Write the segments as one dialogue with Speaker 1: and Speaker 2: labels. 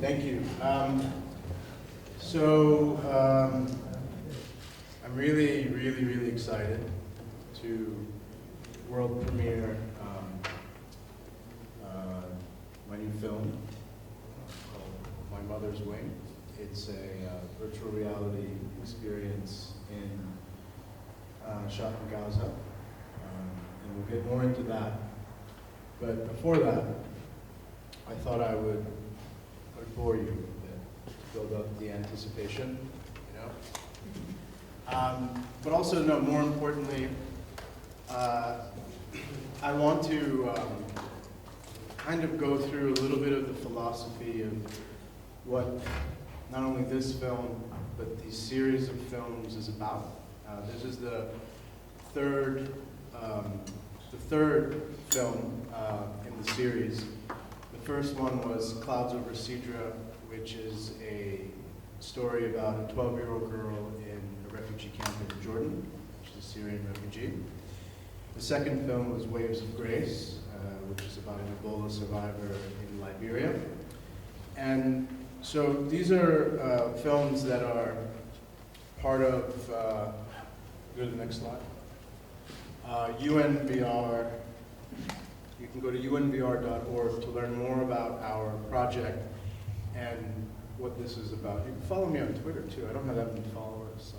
Speaker 1: Thank you. I'm really excited to world premiere my new film called My Mother's Wing. It's a virtual reality experience shot in Gaza, and we'll get more into that. But before that, I thought I would bore you a bit to build up the anticipation, you know. But also, no, more importantly, I want to kind of go through a little bit of the philosophy of what not only this film, but the series of films is about. This is the third film in the series. The first one was Clouds Over Sidra, which is a story about a 12-year-old girl in a refugee camp in Jordan, which is a Syrian refugee. The second film was Waves of Grace, which is about an Ebola survivor in Liberia. And so these are films that are part of, go to the next slide, UNVR. You can go to unvr.org to learn more about our project and what this is about. You can follow me on Twitter too. I don't have that many followers.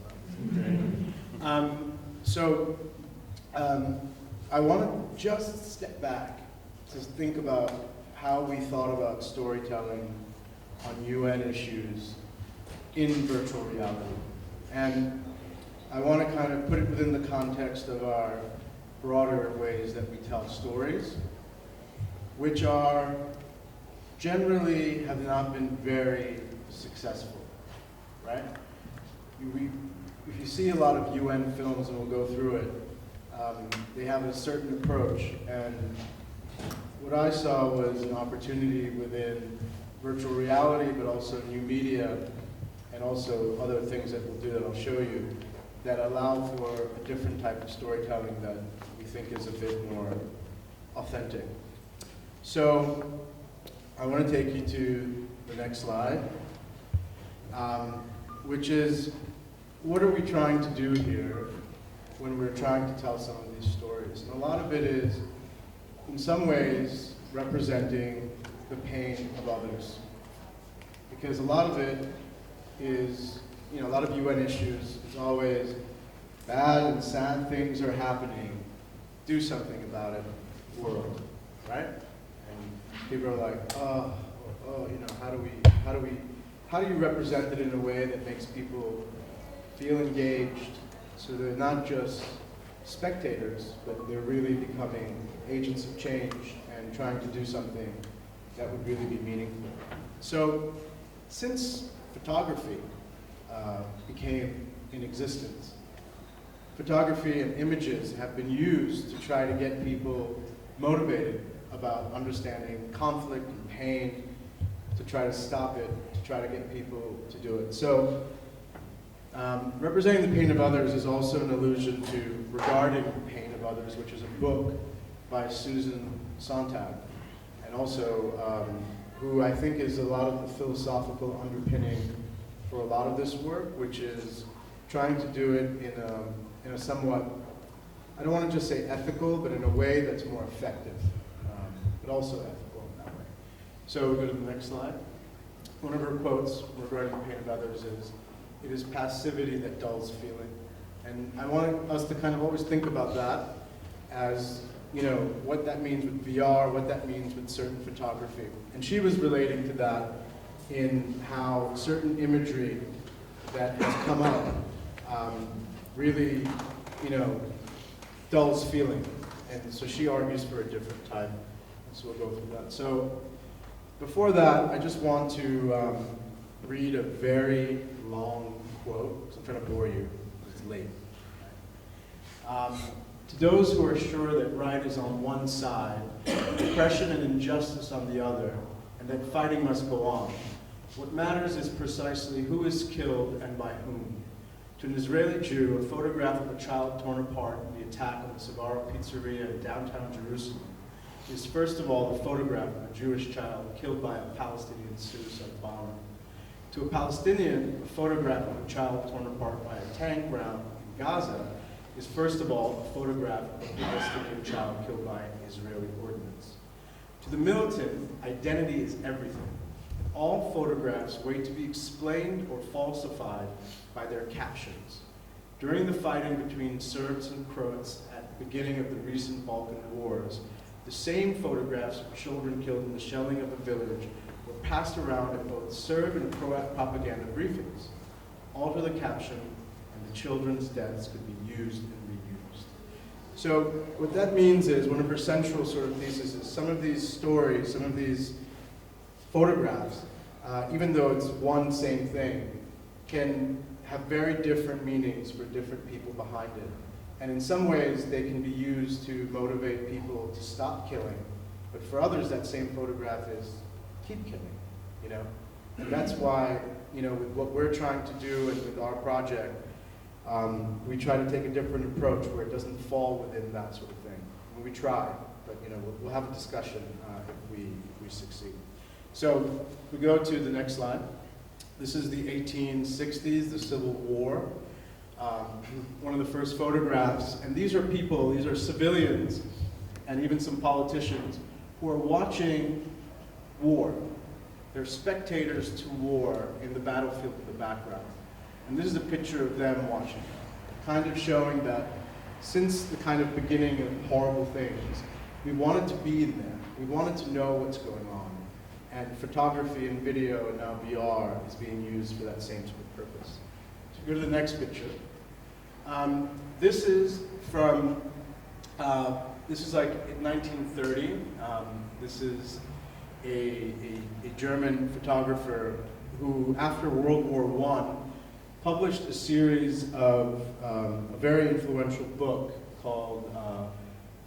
Speaker 1: I want to just step back to think about how we thought about storytelling on UN issues in virtual reality. And I want to kind of put it within the context of our broader ways that we tell stories, which are generally have not been very successful, right? If you see a lot of UN films, and we'll go through it, they have a certain approach, and what I saw was an opportunity within virtual reality, but also new media, and also other things that we'll do that I'll show you, that allow for a different type of storytelling that we think is a bit more authentic. So I want to take you to the next slide, which is, what are we trying to do here when we're trying to tell some of these stories? And a lot of it is, in some ways, representing the pain of others. Because a lot of it is, a lot of UN issues is always bad and sad things are happening. Do something about it, world, right? And people are like, how do you represent it in a way that makes people feel engaged, so they're not just spectators, but they're really becoming agents of change and trying to do something that would really be meaningful. So, since photography became in existence, photography and images have been used to try to get people motivated about understanding conflict and pain, to try to stop it, to try to get people to do it. So, Representing the Pain of Others is also an allusion to Regarding the Pain of Others, which is a book by Susan Sontag, and also who I think is a lot of the philosophical underpinning for a lot of this work, which is trying to do it in a somewhat, I don't want to just say ethical, but in a way that's more effective, but also ethical in that way. So we go to the next slide. One of her quotes regarding the pain of others is, "It is passivity that dulls feeling." And I want us to kind of always think about that as, what that means with VR, what that means with certain photography. And she was relating to that in how certain imagery that has come up really, dulls feeling. And so she argues for a different type. So we'll go through that. So before that, I just want to read a very long quote, because I'm trying to bore you, it's late. To those who are sure that right is on one side, oppression and injustice on the other, and that fighting must go on, what matters is precisely who is killed and by whom. To an Israeli Jew, a photograph of a child torn apart in the attack on the Sbarro pizzeria in downtown Jerusalem is first of all the photograph of a Jewish child killed by a Palestinian suicide bomber. To a Palestinian, a photograph of a child torn apart by a tank round in Gaza is first of all a photograph of a Palestinian child killed by an Israeli ordinance. To the militant, identity is everything. All photographs wait to be explained or falsified by their captions. During the fighting between Serbs and Croats at the beginning of the recent Balkan Wars, the same photographs of children killed in the shelling of a village were passed around at both Serb and Croat propaganda briefings. Alter the caption, and the children's deaths could be used and reused. So what that means is, one of her central sort of theses is some of these stories, some of these photographs, even though it's one same thing, can have very different meanings for different people behind it. And in some ways, they can be used to motivate people to stop killing. But for others, that same photograph is keep killing, you know? And that's why, you know, with what we're trying to do and with our project, we try to take a different approach where it doesn't fall within that sort of thing. And we try, but, you know, we'll have a discussion if we succeed. So we go to the next slide. This is the 1860s, the Civil War. One of the first photographs, and these are people, these are civilians, and even some politicians, who are watching war. They're spectators to war in the battlefield in the background. And this is a picture of them watching, kind of showing that since the kind of beginning of horrible things, we wanted to be in there. We wanted to know what's going on. And photography and video and now VR is being used for that same sort of purpose. So go to the next picture. This is from, this is like in 1930. This is a German photographer who, after World War I, published a series of a very influential book called,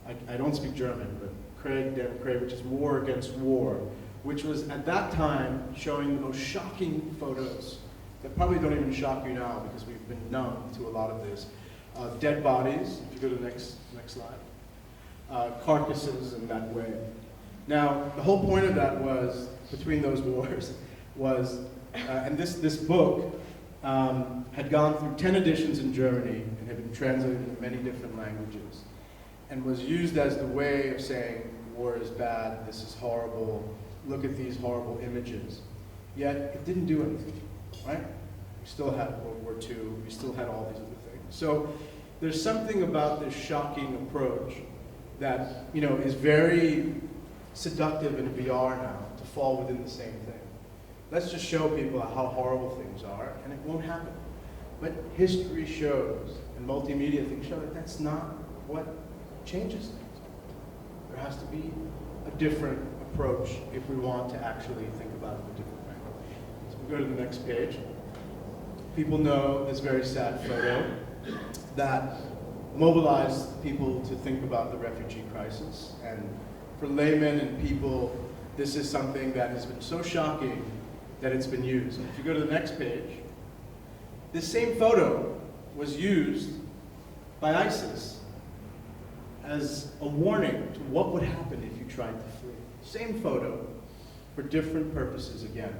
Speaker 1: I don't speak German, but Krieg der Krieg, which is War Against War, which was at that time showing the most shocking photos that probably don't even shock you now because we've been numb to a lot of this. Dead bodies, if you go to the next slide. Carcasses in that way. Now, the whole point of that was, between those wars, was, and this book had gone through 10 editions in Germany and had been translated into many different languages, and was used as the way of saying, war is bad, this is horrible, look at these horrible images. Yet, it didn't do anything, right? We still had World War II, we still had all these other things. So, there's something about this shocking approach that, you know, is very seductive in VR now, to fall within the same thing. Let's just show people how horrible things are, and it won't happen. But history shows, and multimedia things show that that's not what changes things. There has to be a different approach if we want to actually think about it a different way. So we go to the next page. People know this very sad photo that mobilized people to think about the refugee crisis. And for laymen and people, this is something that has been so shocking that it's been used. If you go to the next page, this same photo was used by ISIS as a warning to what would happen if you tried to flee. Same photo for different purposes again.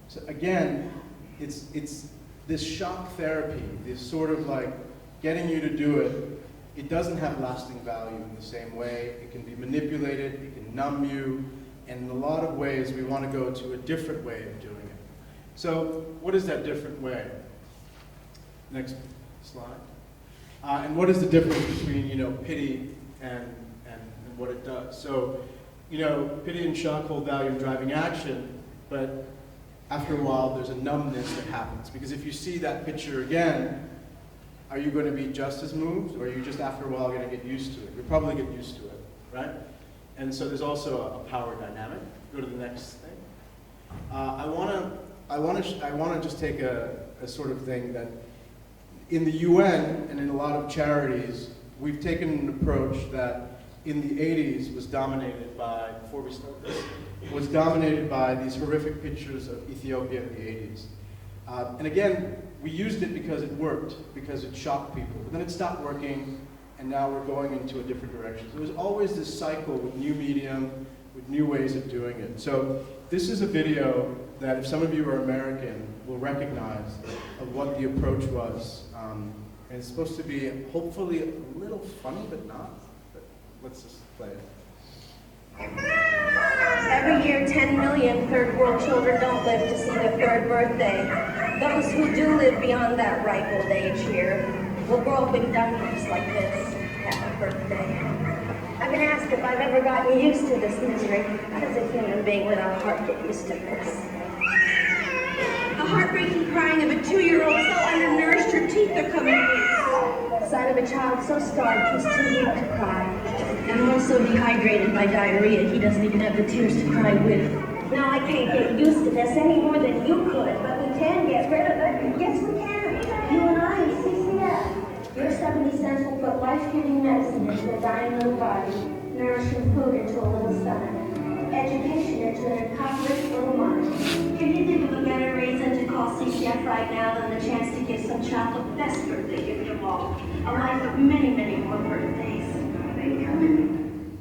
Speaker 1: So again, it's this shock therapy, this sort of like getting you to do it. It doesn't have lasting value in the same way. It can be manipulated, it can numb you, and in a lot of ways we want to go to a different way of doing it. So what is that different way? Next slide. And what is the difference between, you know, pity and what it does? So, you know, pity and shock hold value in driving action, but after a while there's a numbness that happens. Because if you see that picture again, are you going to be just as moved, or are you just after a while going to get used to it? You'll probably get used to it, right? And so there's also a power dynamic. Go to the next thing. I want to just take a sort of thing that in the UN and in a lot of charities, we've taken an approach that in the 80s was dominated by, before we start this, was dominated by these horrific pictures of Ethiopia in the 80s. And again, we used it because it worked, because it shocked people. But then it stopped working, and now we're going into a different direction. So there's always this cycle with new medium, with new ways of doing it. So this is a video that if some of you are American will recognize of what the approach was. And it's supposed to be hopefully a little funny, but not. But let's just play it.
Speaker 2: Every year, 10 million third world children don't live to see their third birthday. Those who do live beyond that ripe old age here will grow up in dungeons like this. Happy birthday. I've been asked if I've ever gotten used to this misery. How does a human being without a heart get used to this? The heartbreaking crying of a 2-year-old so undernourished her teeth are coming loose. The sight of a child so starved he's too weak to cry. And one so dehydrated by diarrhea he doesn't even have the tears to cry with. Now I can't get used to this any more than you could, but we can get rid of it. Yes, we can. You and I and CCF. Your 70 cents will put life-giving medicine into a dying little body, nourishing food into a little stomach, education into an impoverished little mind. Can you think of a better reason to call CCF right now than the chance to give some child the best birthday gift of all? A life of many, many more birthdays. Are you coming?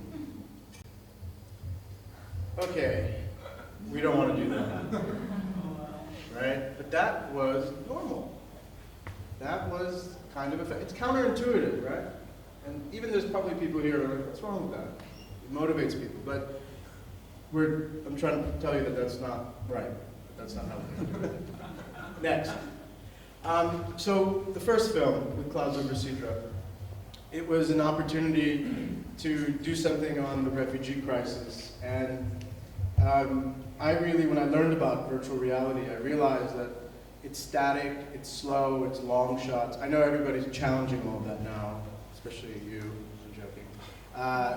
Speaker 1: Okay, we don't want to do that, right? But that was normal. That was kind of it's counterintuitive, right? And even there's probably people here who are like, what's wrong with that? It motivates people, but I'm trying to tell you that that's not right. That's not how we do it. Next. So the first film, with Clouds Over Sidra, it was an opportunity to do something on the refugee crisis. And I really, when I learned about virtual reality, I realized that it's static, it's slow, it's long shots. I know everybody's challenging all of that now, especially you. I'm joking.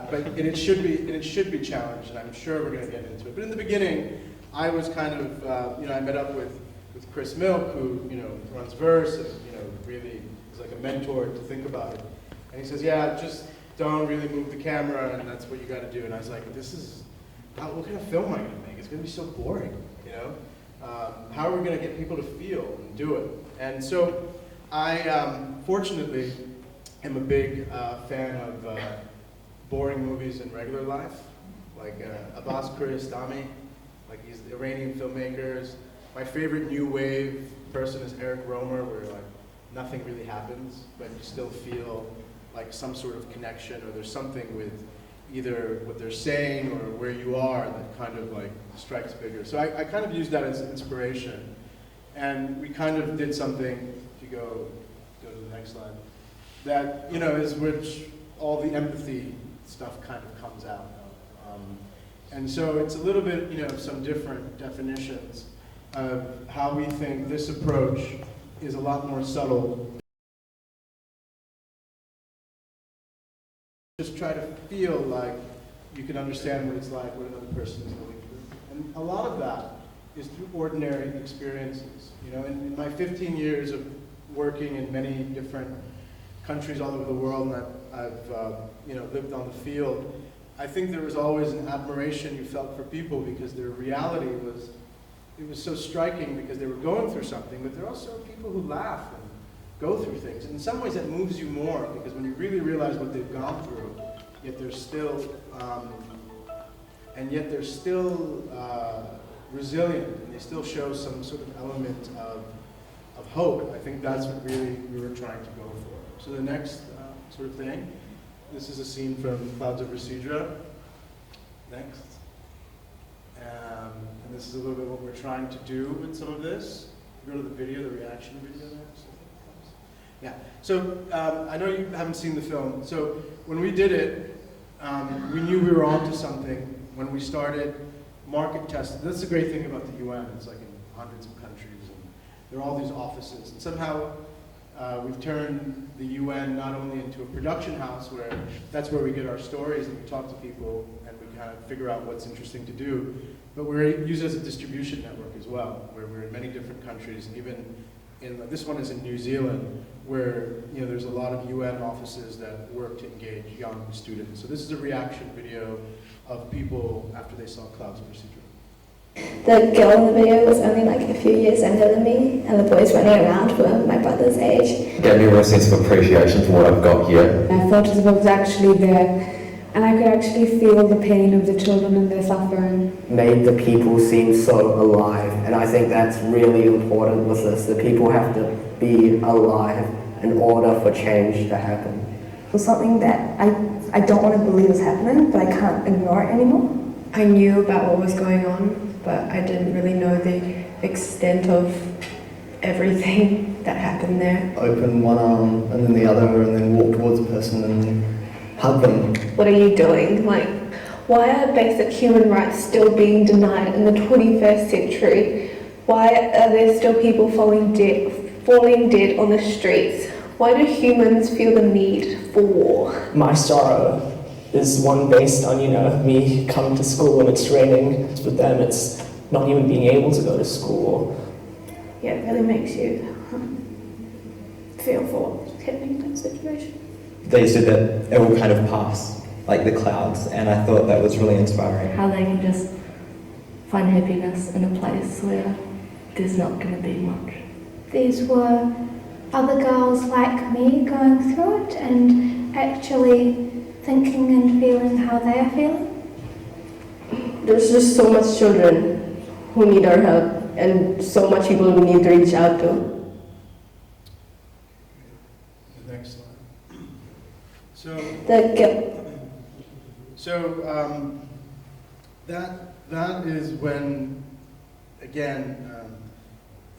Speaker 1: But it should be challenged, and I'm sure we're going to get into it. But in the beginning, I was kind of, I met up with Chris Milk, who runs Verse, and really is like a mentor to think about it. And he says, yeah, just don't really move the camera, and that's what you got to do. And I was like, what kind of film am I going to make? It's going to be so boring, How are we going to get people to feel and do it? And so I, fortunately, am a big fan of boring movies in regular life, like Abbas Kiarostami, like these Iranian filmmakers. My favorite new wave person is Eric Romer, where like nothing really happens, but you still feel like some sort of connection, or there's something with either what they're saying or where you are that kind of like strikes bigger. So I kind of used that as inspiration. And we kind of did something, if you go to the next slide, that, is which all the empathy stuff kind of comes out of. And so it's a little bit, some different definitions of how we think this approach is a lot more subtle. Just try to feel like you can understand what it's like, what another person is going through. And a lot of that is through ordinary experiences. In my 15 years of working in many different countries all over the world, and I've lived on the field, I think there was always an admiration you felt for people because their reality was so striking because they were going through something, but there are also people who laugh and go through things. And in some ways that moves you more because when you really realize what they've gone through, yet they're still, resilient, and they still show some sort of element of hope. I think that's what really we were trying to go for. So the next sort of thing, this is a scene from Clouds Over Sidra. Next. And this is a little bit what we're trying to do with some of this. Go to the video, the reaction video next. Yeah, so I know you haven't seen the film. So when we did it, we knew we were onto something when we started market testing. That's the great thing about the UN. It's like in hundreds of countries, and there are all these offices. And somehow we've turned the UN not only into a production house, where that's where we get our stories and we talk to people and we kind of figure out what's interesting to do, but we're used as a distribution network as well, where we're in many different countries, and even this one is in New Zealand, where there's a lot of UN offices that work to engage young students. So this is a reaction video of people after they saw Clouds Over Sidra.
Speaker 3: The girl in the video was only like a few years younger than me, and the boys running around were my brother's age.
Speaker 4: It gave me a real sense of appreciation for what I've got here.
Speaker 5: I felt as if I was actually there, and I could actually feel the pain of the children and their suffering.
Speaker 6: Made the people seem so alive, and I think that's really important with this. The people have to be alive in order for change to happen.
Speaker 7: It was something that I don't want to believe is happening, but I can't ignore it anymore.
Speaker 8: I knew about what was going on, but I didn't really know the extent of everything that happened there.
Speaker 9: Open one arm and then the other, and then walk towards the person and then hug them.
Speaker 10: What are you doing? Like, why are basic human rights still being denied in the 21st century? Why are there still people falling dead on the streets? Why do humans feel the need for war?
Speaker 11: My sorrow is one based on, me coming to school and it's raining. With them, it's not even being able to go to school.
Speaker 10: Yeah, it really makes you feel for what's happening in that situation.
Speaker 12: They said that it will kind of pass, like the clouds, and I thought that was really inspiring.
Speaker 13: How they can just find happiness in a place where there's not going to be much.
Speaker 14: These were other girls like me going through it and actually thinking and feeling how they are feeling.
Speaker 13: There's just so much children who need our help and so much people we need to reach out to.
Speaker 1: The next slide. That is when, again,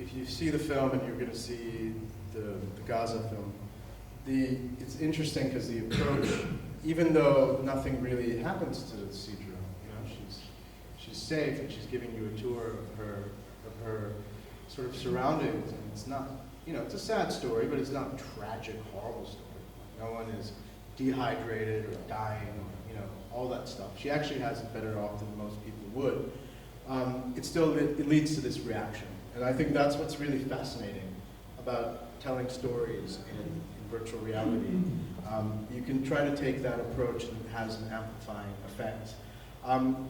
Speaker 1: if you see the film and you're going to see the Gaza film, it's interesting because the approach, even though nothing really happens to Sidra, she's safe and she's giving you a tour of her sort of surroundings, and it's not, it's a sad story, but it's not a tragic, horrible story. No one is dehydrated or dying, or, all that stuff. She actually has it better off than most people would. It leads to this reaction, and I think that's what's really fascinating about telling stories in virtual reality. You can try to take that approach and it has an amplifying effect.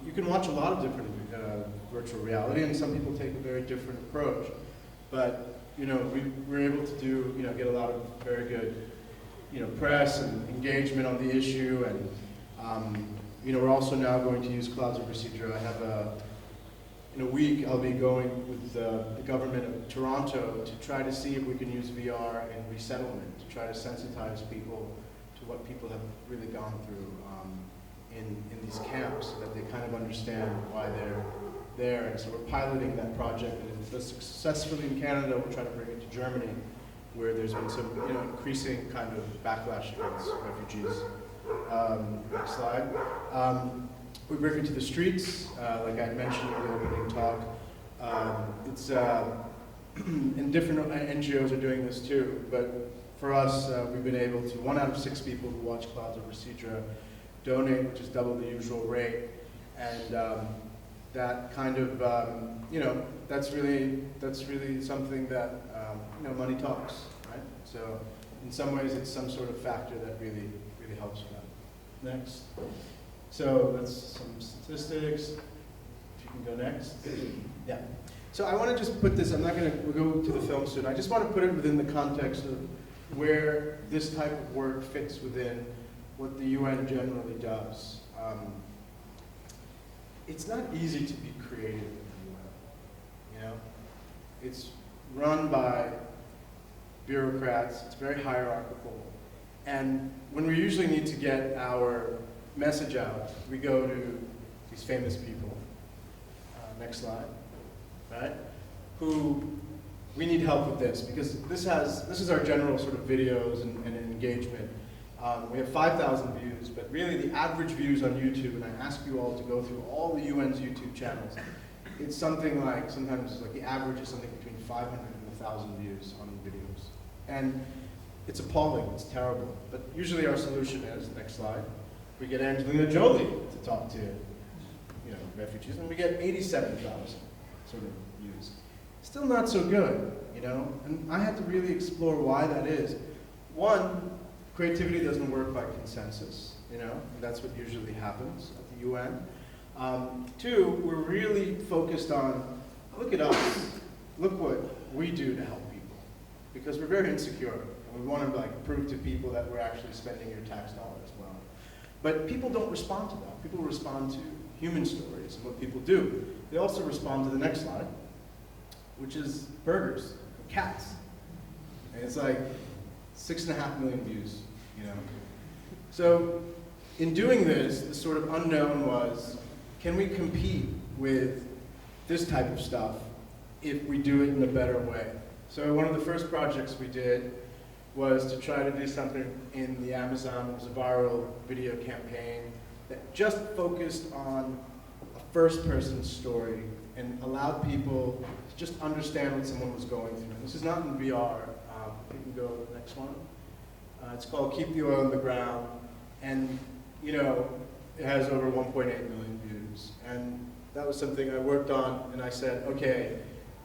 Speaker 1: You can watch a lot of different virtual reality, and some people take a very different approach. But we're able to get a lot of very good press and engagement on the issue, and we're also now going to use Clouds Over Sidra. I have in a week I'll be going with the government of Toronto to try to see if we can use VR in resettlement, to try to sensitize people to what people have really gone through in these camps, so that they kind of understand why they're there. And so we're piloting that project, and if it's successfully in Canada, we'll try to bring it to Germany, where there's been some increasing kind of backlash against refugees. Next slide. We bring it to the streets, like I mentioned in the opening talk. It's and different NGOs are doing this too, but for us, we've been able to, 1 out of 6 people who watch Clouds Over Sidra donate, which is double the usual rate, and that kind of, that's really something that, money talks, right? So in some ways, it's some sort of factor that really helps with that. Next. So that's some statistics. If you can go next. Yeah. So I want to just put this, we'll go to the film soon. I just want to put it within the context of where this type of work fits within what the UN generally does. It's not easy to be creative in the UN, It's run by bureaucrats, it's very hierarchical, and when we usually need to get our message out, we go to these famous people. Next slide, right? Who we need help with this, because this is our general sort of videos and engagement. We have 5,000 views, but really the average views on YouTube, and I ask you all to go through all the UN's YouTube channels, it's something like, sometimes it's like the average is something between 500 and 1,000 views on videos. And it's appalling, it's terrible. But usually our solution is, next slide, we get Angelina Jolie to talk to refugees, and we get 87,000 sort of views. Still not so good, and I had to really explore why that is. One, creativity doesn't work by consensus, and that's what usually happens at the UN. Two, we're really focused on, look at us, look what we do to help people. Because we're very insecure, and we want to like prove to people that we're actually spending your tax dollars well. But people don't respond to that. People respond to human stories and what people do. They also respond to the next slide, which is burgers, cats. And it's like 6.5 million views, you know. So in doing this, the sort of unknown was, can we compete with this type of stuff if we do it in a better way? So one of the first projects we did was to try to do something in the Amazon. It was a viral video campaign that just focused on a first-person story and allowed people to just understand what someone was going through. This is not in VR. You can go to the next one. It's called Keep the Oil in the Ground. And, you know, it has over 1.8 million views. And that was something I worked on, and I said, okay,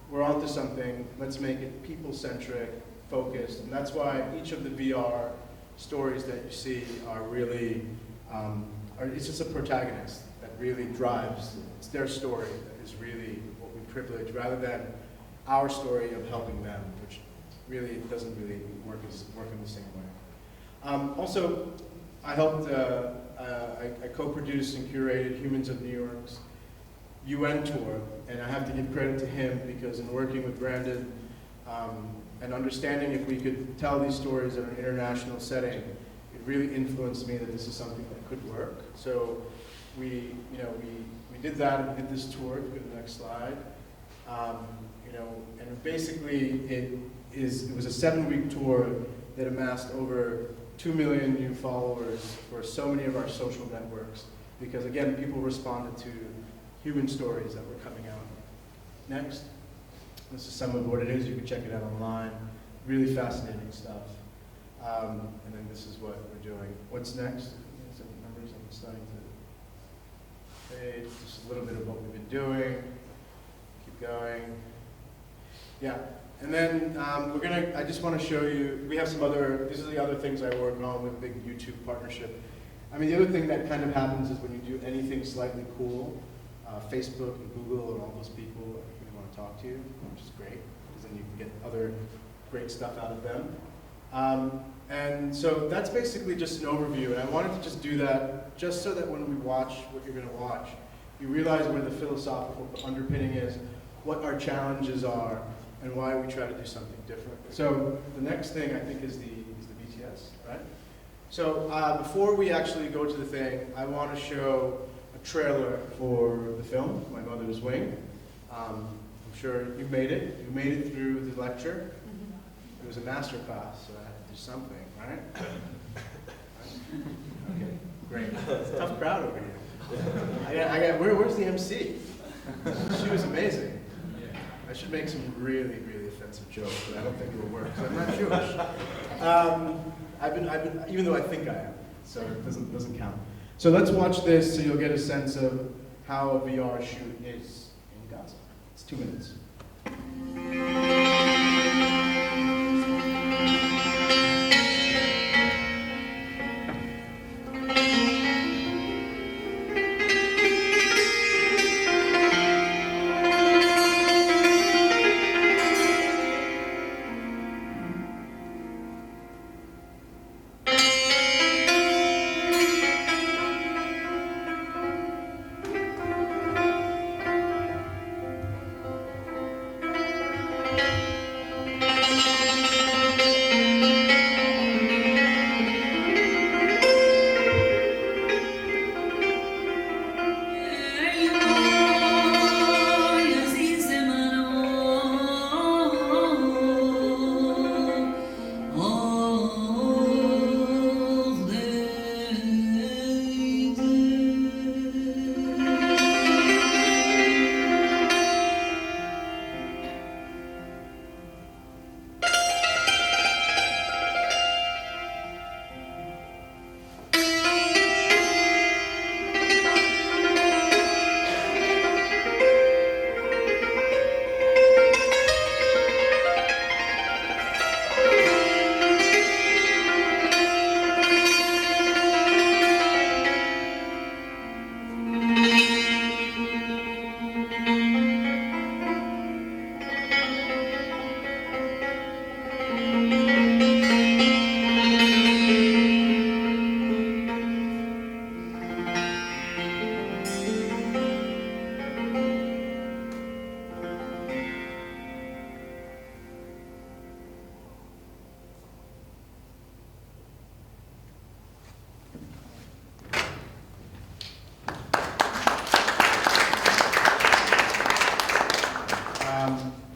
Speaker 1: we're onto something. Let's make it people-centric, focused. And that's why each of the VR stories that you see are really, it's just a protagonist that really drives. It's their story that is really what we privilege, rather than our story of helping them, which really doesn't really work in the same way. Also, I helped, I co-produced and curated Humans of New York's UN tour, and I have to give credit to him because in working with Brandon and understanding if we could tell these stories in an international setting, it really influenced me that this is something that could work. So we did that, and we did this tour. Go to the next slide. And basically it was a 7-week tour that amassed over 2 million new followers for so many of our social networks, because again, people responded to human stories that were coming out. Next. This is some of what it is. You can check it out online. Really fascinating stuff. And then this is what we're doing. What's next? Some numbers I'm starting to fade. Just a little bit of what we've been doing. Keep going. Yeah. And then I just want to show you, we have some other, these are the other things I work on with a big YouTube partnership. I mean, the other thing that kind of happens is when you do anything slightly cool, Facebook and Google and all those people really want to talk to you, which is great, because then you can get other great stuff out of them. And so that's basically just an overview, and I wanted to just do that just so that when we watch what you're going to watch, you realize where the philosophical underpinning is, what our challenges are, and why we try to do something different. So the next thing I think is the BTS, right? So before we actually go to the thing, I want to show a trailer for the film, My Mother's Wing. I'm sure you made it. You made it through the lecture. It was a master class, so I had to do something, right? Okay, great. It's a tough crowd over here. Where's the MC? She was amazing. I should make some really, really offensive jokes, but I don't think it'll work, because I'm not Jewish. Even though I think I am, so it doesn't count. So let's watch this so you'll get a sense of how a VR shoot is in Gaza. It's 2 minutes.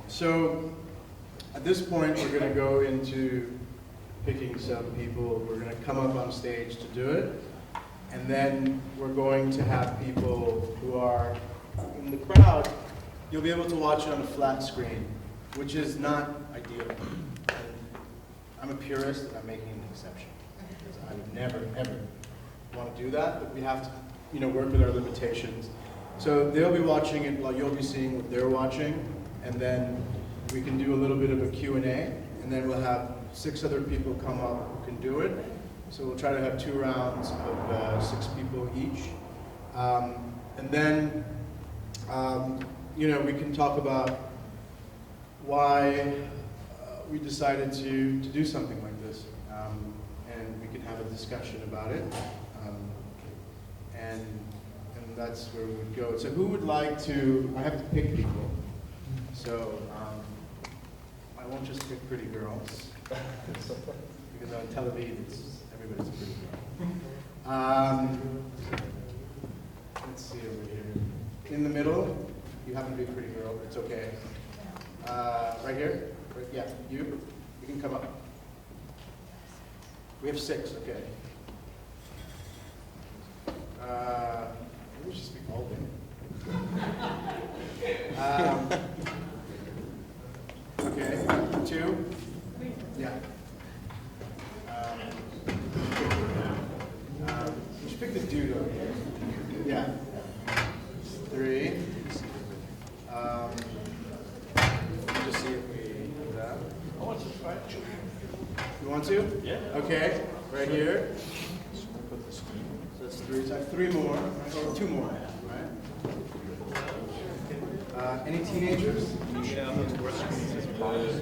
Speaker 1: So at this point, we're going to go into picking some people. We're going to come up on stage to do it. And then we're going to have people who are in the crowd. You'll be able to watch it on a flat screen, which is not ideal. And I'm a purist, and I'm making an exception. Because I would never, ever want to do that, but we have to, work with our limitations. So they'll be watching it while you'll be seeing what they're watching, and then we can do a little bit of a Q&A, and then we'll have 6 other people come up who can do it. So we'll try to have 2 rounds of 6 people each. And then, we can talk about why we decided to do something like this. And we can have a discussion about it. And that's where we would go. So who would like to, I have to pick people. So I won't just pick pretty girls. Because on television, everybody's a pretty girl. Let's see over here. In the middle, you happen to be a pretty girl, it's okay. Right here? Right, yeah, you can come up. We have 6, okay. Maybe we should speak all day. Okay, 2. Yeah. You should pick the dude over here. Yeah. 3. Just see if we do that. I want to try. You want to? Yeah. Okay. Right here. So that's 3. So 3 more. Or 2 more. Right. Any teenagers?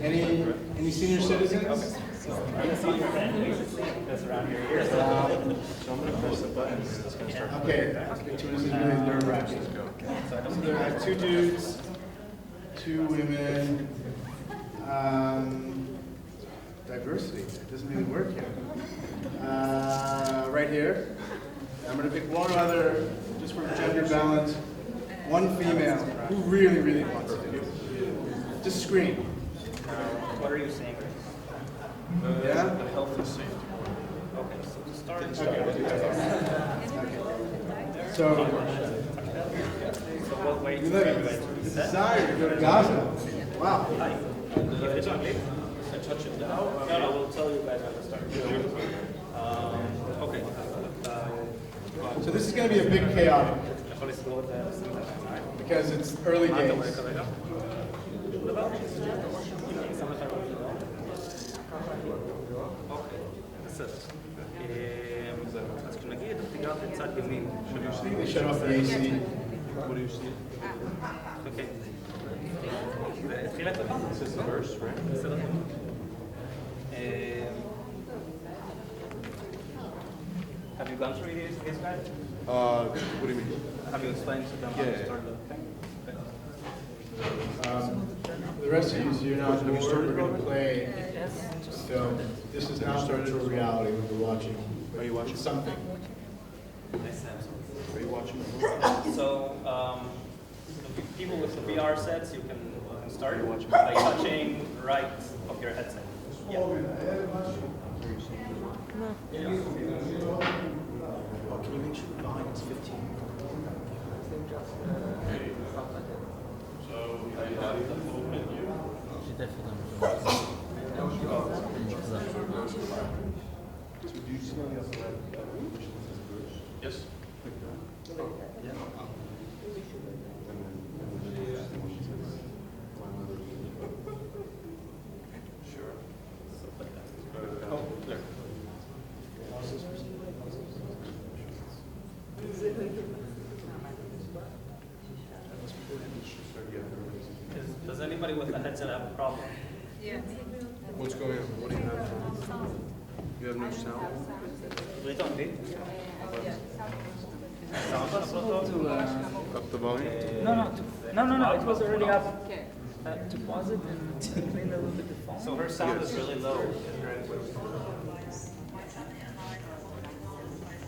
Speaker 1: Any senior citizens?
Speaker 15: That's around here. So I'm going to press the buttons. It's going to start.
Speaker 1: Okay. Which one is really nerve-wracking? So there are 2 dudes, 2 women. Diversity. It doesn't really work here. Right here. I'm going to pick one other, just for gender balance. 1 female who really, really wants to do it. Just scream.
Speaker 15: What are you saying?
Speaker 1: Yeah?
Speaker 15: The health and safety. Okay, so to start.
Speaker 1: So
Speaker 15: what way
Speaker 1: you look at the desire to go to Gaza. Wow.
Speaker 15: If it's okay, I touch it down. No, we'll tell you guys when to start. Okay.
Speaker 1: So this is going to be a bit chaotic because it's early days.
Speaker 15: אז כשנגיד, תיגע בצד ימין.
Speaker 1: They shut off the AC.
Speaker 15: What do you see? Okay. התחילה טובה. This is the verse, right? בסדר. Have you gone through these guys?
Speaker 1: What do you mean?
Speaker 15: Have you explained to them how to start the thing?
Speaker 1: The rest of you, so you're not bored, we're going to play. So this is now virtual reality when we're watching.
Speaker 15: Are you watching
Speaker 1: something?
Speaker 15: Are you watching? So, people with the VR sets, you can start by touching right of your headset. Yeah.
Speaker 1: Can you make sure the volume is 15?
Speaker 15: Yes. Sure. Oh, there. Does anybody with a headset have a problem?
Speaker 16: Yeah.
Speaker 1: What's going on? What do you have? You have no sound?
Speaker 15: We don't need.
Speaker 1: Up the volume?
Speaker 16: No. It was already up. To pause it and to clean a little bit the phone.
Speaker 15: So her sound is really low. Is there any way we can?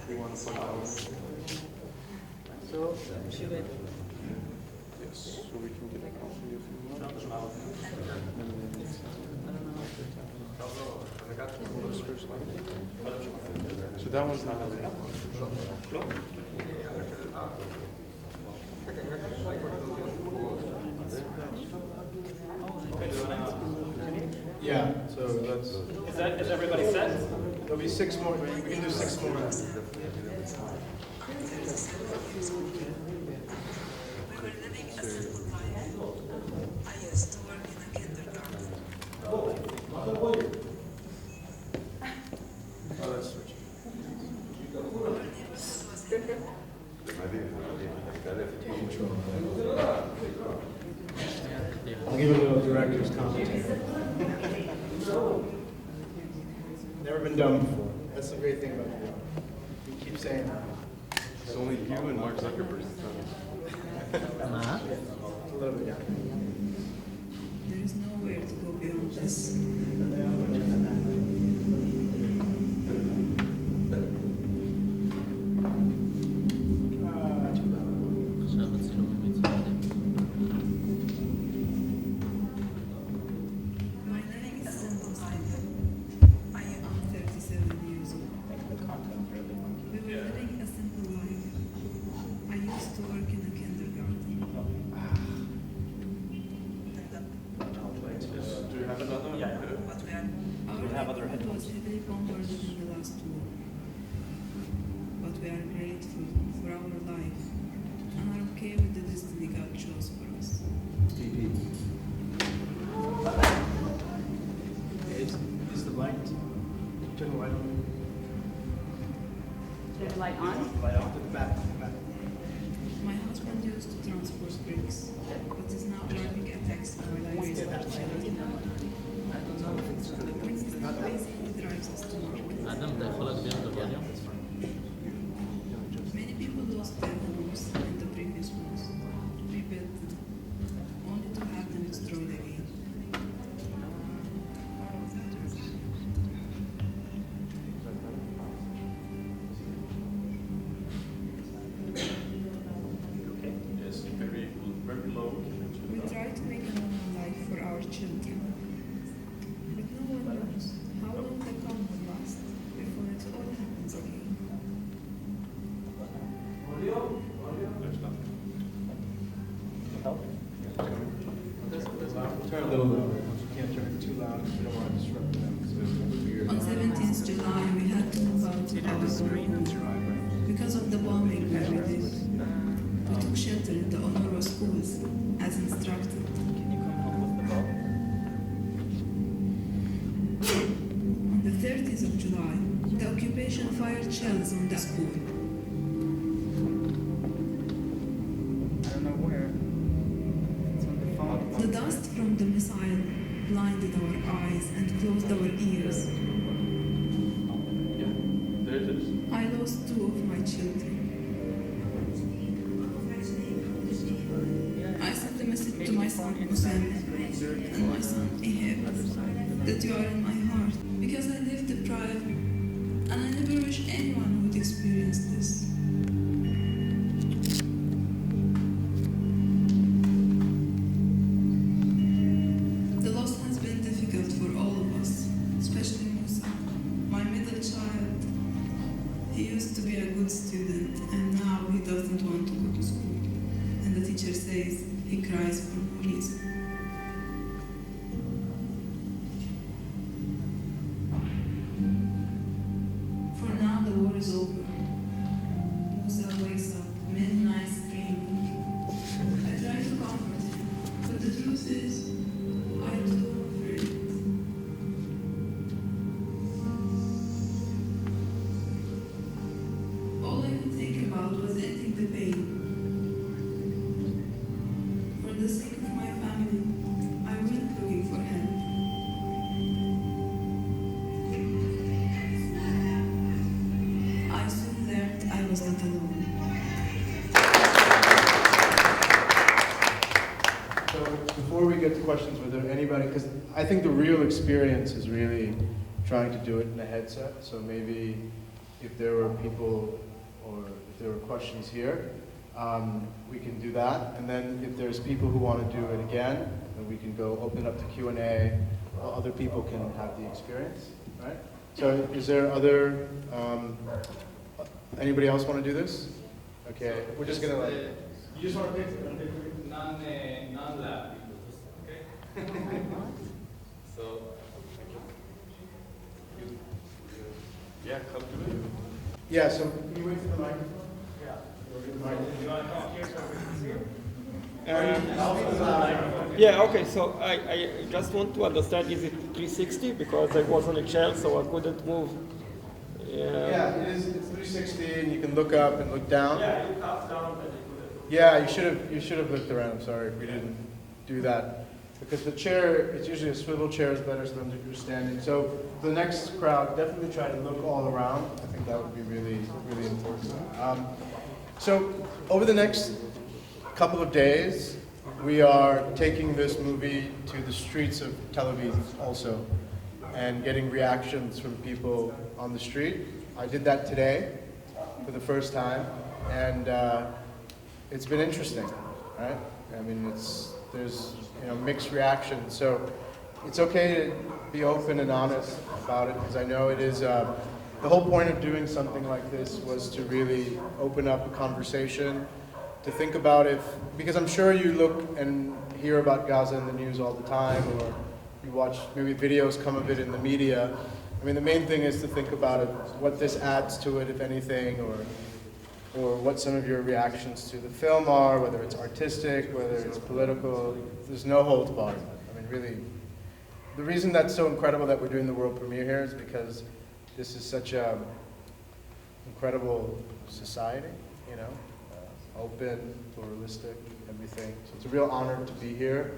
Speaker 1: You want to plug that one?
Speaker 16: So, should I?
Speaker 1: Yes, so we can get a copy of you. So that one's not available. Yeah, so that's...
Speaker 15: Is everybody set?
Speaker 1: There'll be 6 more, we can do 6 more. I'll give a little director's commentary. Never been done before. That's the great thing about it. You keep saying that.
Speaker 17: It's only you and Mark Zuckerberg's done it.
Speaker 1: A little bit, yeah.
Speaker 18: There is nowhere to go beyond this. My name is Sandra Simon. I am 37 years old. We were living a simple life. I used to work in a kindergarten.
Speaker 17: Do you have another one?
Speaker 15: Yeah.
Speaker 18: But we are,
Speaker 15: Do you have other
Speaker 18: our neighborhood was
Speaker 15: headphones?
Speaker 18: heavily bombarded in the last war. But we are grateful for our life and are okay with the destiny God chose for us.
Speaker 1: Is the light? Turn the light on.
Speaker 19: Turn the light on?
Speaker 1: Light on to the back.
Speaker 18: My husband used to transport bricks, but is now driving a taxi while I raise our children. When he's not busy, he drives us to work. Many people lost their homes in the previous wars, rebuilt them, only to have them destroyed again.
Speaker 17: Yes, very low.
Speaker 18: We try to make a normal life for our children, but no one knows how long the calm will last before it all happens again.
Speaker 1: Turn a little louder. You can't turn it too loud because you don't want to disrupt them. So it's weird.
Speaker 18: On 17th July, we had to move out of our home because of the bombing where we lived. We took shelter in the Honora schools, as instructed. On the 30th of July, the occupation fired shells on the school.
Speaker 16: I don't know where. It's on the phone.
Speaker 18: The dust from the missile blinded our eyes and closed our ears.
Speaker 17: There it is.
Speaker 18: I lost 2 of my children. I sent a message to my son Hussein and my son Iheb that you are in my heart because I live deprived and I never wish anyone would experience this. The loss has been difficult for all of us, especially Musa, my middle child. He used to be a good student and now he doesn't want to go to school. And the teacher says he cries for no reason. For now the war is over. Musa wakes up midnight screaming. I try to comfort him, but the truth is, I too am afraid. All I could think about was ending the pain. For the sake of my family, I went looking for help. I soon learned I was not alone.
Speaker 1: So before we get to questions, were there anybody, because I think the real experience is really trying to do it in a headset, so maybe if there were people or if there were questions here, we can do that. And then if there's people who want to do it again, then we can go open up to Q&A, while other people can have the experience, right? So is there other, anybody else want to do this? Okay, we're just gonna like, you just want to pick
Speaker 15: Non-lab people, okay? So,
Speaker 17: Yeah, come to it.
Speaker 1: yeah, so can you wait for the microphone?
Speaker 15: you want to come here so we can see you?
Speaker 16: Yeah, okay, so I just want to understand, is it 360? Because I was on a chair, so I couldn't move.
Speaker 1: Yeah, it's 360 and you can look up and look down.
Speaker 15: Yeah, you top down and
Speaker 1: Yeah, you should have looked around. I'm sorry if we didn't do that. Because the chair, it's usually a swivel chair is better than if you're standing. So for the next crowd, definitely try to look all around. I think that would be really, really important. So over the next couple of days, we are taking this movie to the streets of Tel Aviv also and getting reactions from people on the street. I did that today for the first time, and it's been interesting, right? I mean, there's mixed reactions, so it's okay to be open and honest about it, because I know it is, the whole point of doing something like this was to really open up a conversation, to think about because I'm sure you look and hear about Gaza in the news all the time, or you watch maybe videos come of it in the media. I mean, the main thing is to think about it, what this adds to it, if anything, or what some of your reactions to the film are, whether it's artistic, whether it's political. There's no holds barred. I mean, really, the reason that's so incredible that we're doing the world premiere here is because this is such a incredible society, open, pluralistic, everything. So it's a real honor to be here,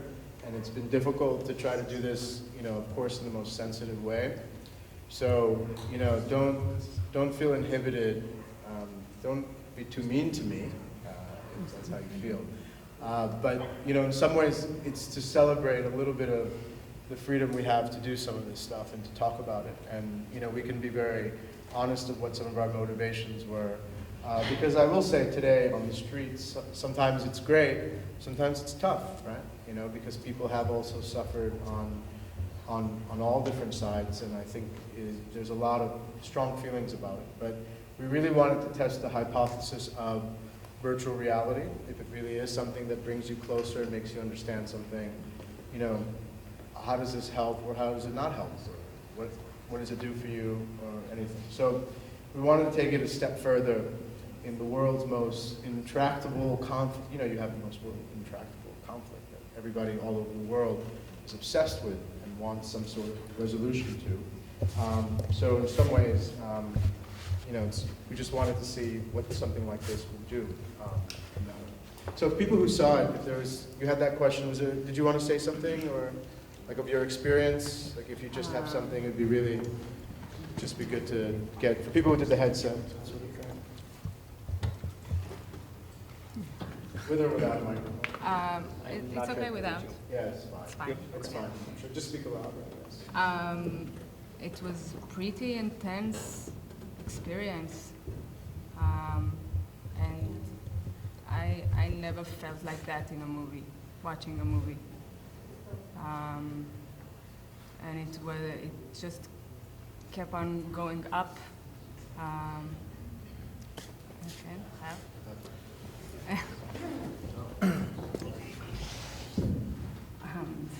Speaker 1: and it's been difficult to try to do this, of course, in the most sensitive way. So, don't feel inhibited. Don't be too mean to me, if that's how you feel. But, in some ways, it's to celebrate a little bit of the freedom we have to do some of this stuff and to talk about it. And, we can be very honest of what some of our motivations were. Because I will say today on the streets, sometimes it's great, sometimes it's tough, right? Because people have also suffered on all different sides, and I think there's a lot of strong feelings about it. But we really wanted to test the hypothesis of virtual reality, if it really is something that brings you closer and makes you understand something. How does this help, or how does it not help? What does it do for you, or anything? So we wanted to take it a step further. In the world's most intractable conflict, you have the most intractable conflict that everybody all over the world is obsessed with and wants some sort of resolution to. So in some ways, we just wanted to see what something like this would do. So if people who saw it, you had that question, did you want to say something, or like of your experience? Like if you just have something, it'd be really just be good to get, for people who did the headset sort of thing. With or without a microphone?
Speaker 19: It's okay without.
Speaker 1: Yeah, it's fine.
Speaker 19: It's fine.
Speaker 1: It's fine. Sure. Just speak aloud. Right?
Speaker 19: It was pretty intense experience, and I never felt like that in a movie, watching a movie, and it just kept on going up.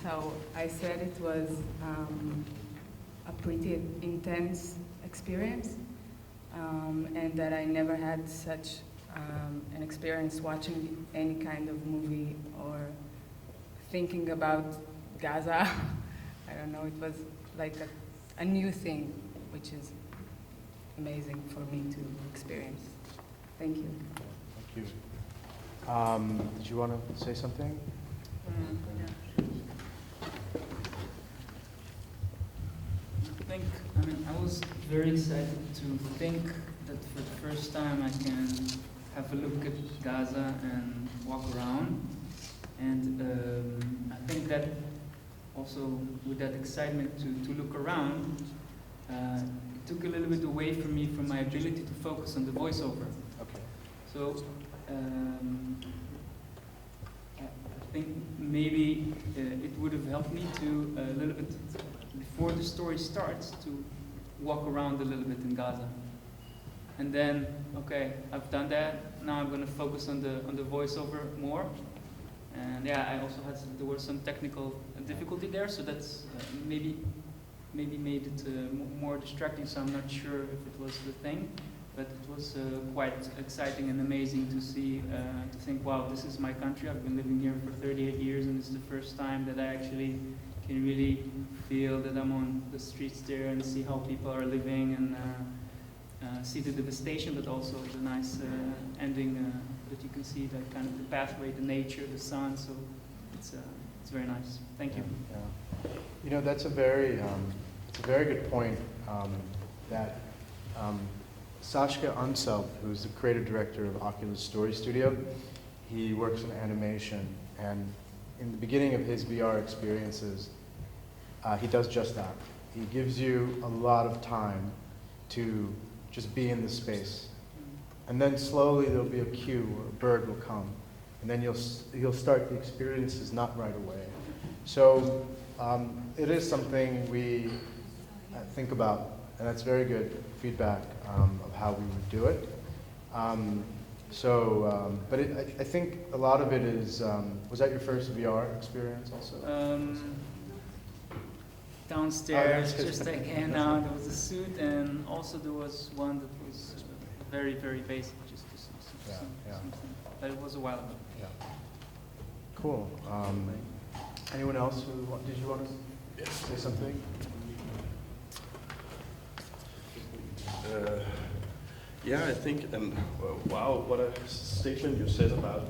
Speaker 19: So I said it was a pretty intense experience, and that I never had such an experience watching any kind of movie or thinking about Gaza. I don't know, it was like a new thing, which is amazing for me to experience. Thank you.
Speaker 1: Thank you. Did you want to say something?
Speaker 20: I was very excited to think that for the first time I can have a look at Gaza and walk around. And I think that also with that excitement to look around, it took a little bit away from me from my ability to focus on the voiceover.
Speaker 1: Okay.
Speaker 20: So I think maybe it would have helped me to a little bit before the story starts to walk around a little bit in Gaza. And then, okay, I've done that. Now I'm going to focus on the voiceover more. And yeah, I also there was some technical difficulty there, so that's maybe made it more distracting. So I'm not sure if it was the thing, but it was quite exciting and amazing to see, to think, wow, this is my country. I've been living here for 38 years, and it's the first time that I actually can really feel that I'm on the streets there and see how people are living and see the devastation, but also the nice ending that you can see, that kind of the pathway, the nature, the sun. So it's very nice. Thank you.
Speaker 1: Yeah. You know, that's a very good point. That Sascha Anselt, who's the creative director of Oculus Story Studio, he works in animation, and in the beginning of his VR experiences, he does just that. He gives you a lot of time to just be in the space. And then slowly there'll be a cue, or a bird will come. And then you'll start the experiences not right away. So it is something we think about, and that's very good feedback of how we would do it. But I think a lot of it is, was that your first VR experience also?
Speaker 20: Downstairs, just like in and out, there was a suit, and also there was one that was very, very basic, just to see something. But it was a while ago.
Speaker 1: Yeah. Cool. Anyone else did you want to say something?
Speaker 17: Yeah, I think, and wow, what a statement you said about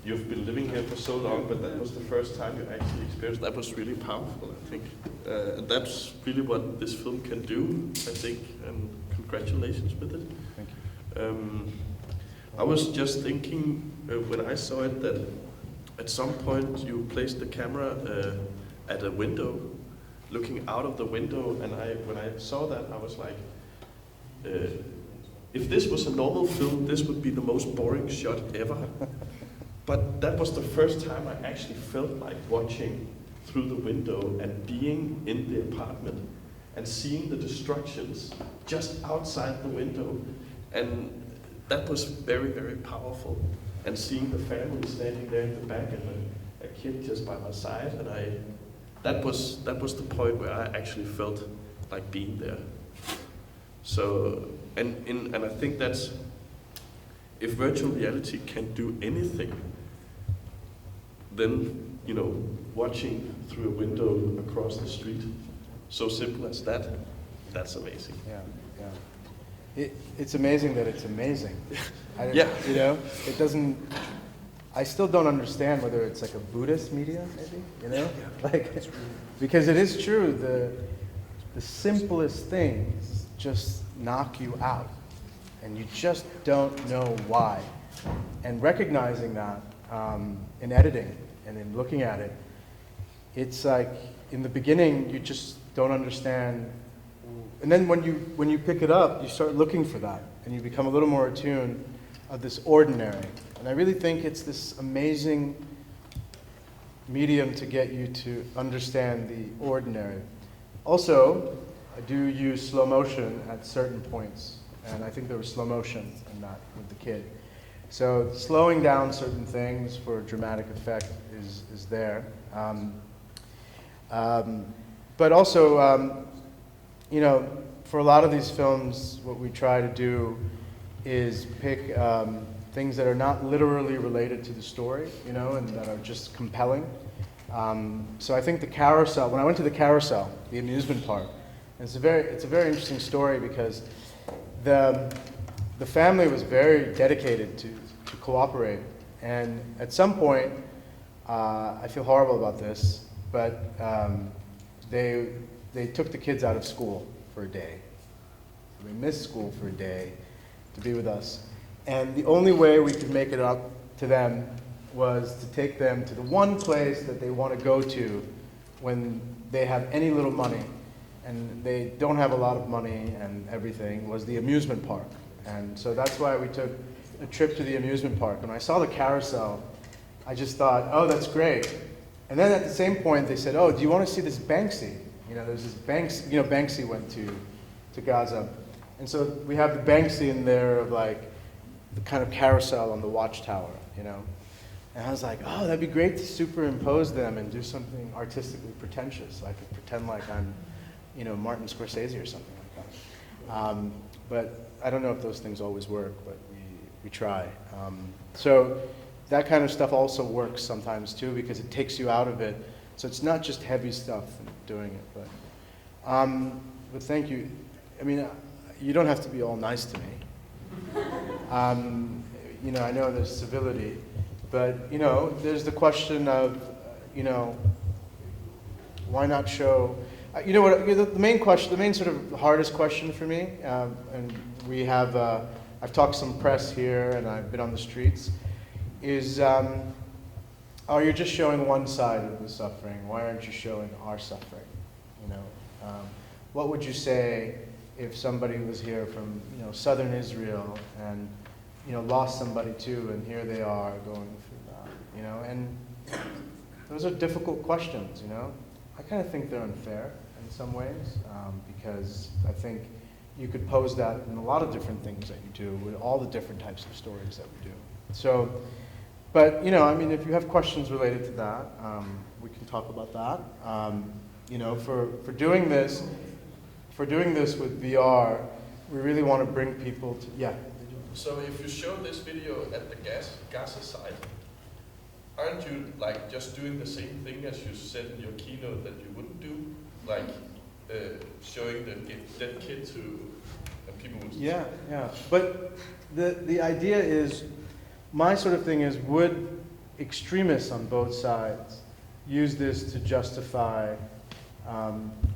Speaker 17: you've been living here for so long, but that was the first time you actually experienced. That was really powerful, I think. And that's really what this film can do, I think, and congratulations with it.
Speaker 1: Thank you.
Speaker 17: I was just thinking when I saw it that at some point you placed the camera at a window, looking out of the window, and when I saw that, I was like, if this was a normal film, this would be the most boring shot ever. But that was the first time I actually felt like watching through the window and being in the apartment and seeing the destructions just outside the window. And that was very, very powerful. And seeing the family standing there in the back and a kid just by my side, and that was the point where I actually felt like being there. So, and I think that's, if virtual reality can do anything, then, you know, watching through a window across the street, so simple as that, that's amazing.
Speaker 1: Yeah. It's amazing that it's amazing.
Speaker 17: Yeah.
Speaker 1: You know, it doesn't, I still don't understand whether it's like a Buddhist medium, maybe, you know? Like, because it is true, the simplest things just knock you out, and you just don't know why. And recognizing that in editing and in looking at it, it's like in the beginning you just don't understand, and then when you pick it up, you start looking for that, and you become a little more attuned of this ordinary. And I really think it's this amazing medium to get you to understand the ordinary. Also, I do use slow motion at certain points, and I think there was slow motion in that with the kid. So slowing down certain things for dramatic effect is there. But also, you know, for a lot of these films, what we try to do is pick things that are not literally related to the story, you know, and that are just compelling. So I think the carousel, when I went to the carousel, the amusement park, it's a very interesting story because the family was very dedicated to cooperate, and at some point, I feel horrible about this, but they took the kids out of school for a day. They missed school for a day to be with us, and the only way we could make it up to them was to take them to the one place that they want to go to when they have any little money, and they don't have a lot of money and everything, was the amusement park. And so that's why we took a trip to the amusement park. When I saw the carousel, I just thought, oh, that's great. And then at the same point, they said, oh, do you want to see this Banksy? You know, there's this Banksy, you know, Banksy went to Gaza. And so we have the Banksy in there of like the kind of carousel on the watchtower, you know. And I was like, oh, that'd be great to superimpose them and do something artistically pretentious. I could pretend like I'm, you know, Martin Scorsese or something like that. But I don't know if those things always work, but we try. So that kind of stuff also works sometimes too, because it takes you out of it. So it's not just heavy stuff and doing it, but thank you. I mean, you don't have to be all nice to me. You know, I know there's civility, but you know, there's the question of, you know, why not show? You know what? The main question, the main sort of hardest question for me, and we have, I've talked to some press here, and I've been on the streets, is, oh, you're just showing one side of the suffering. Why aren't you showing our suffering? You know, what would you say if somebody was here from, you know, southern Israel and, you know, lost somebody too, and here they are going through that, you know? And those are difficult questions, you know? I kind of think they're unfair in some ways, because I think you could pose that in a lot of different things that you do with all the different types of stories that we do. So, but, you know, I mean, if you have questions related to that, we can talk about that. You know, for doing this with VR, we really want to bring people to, yeah.
Speaker 17: So if you show this video at the Gaza site, aren't you like just doing the same thing as you said in your keynote that you wouldn't do? Like showing the dead kid to people would...
Speaker 1: Yeah, yeah. But the idea is, my sort of thing is, would extremists on both sides use this to justify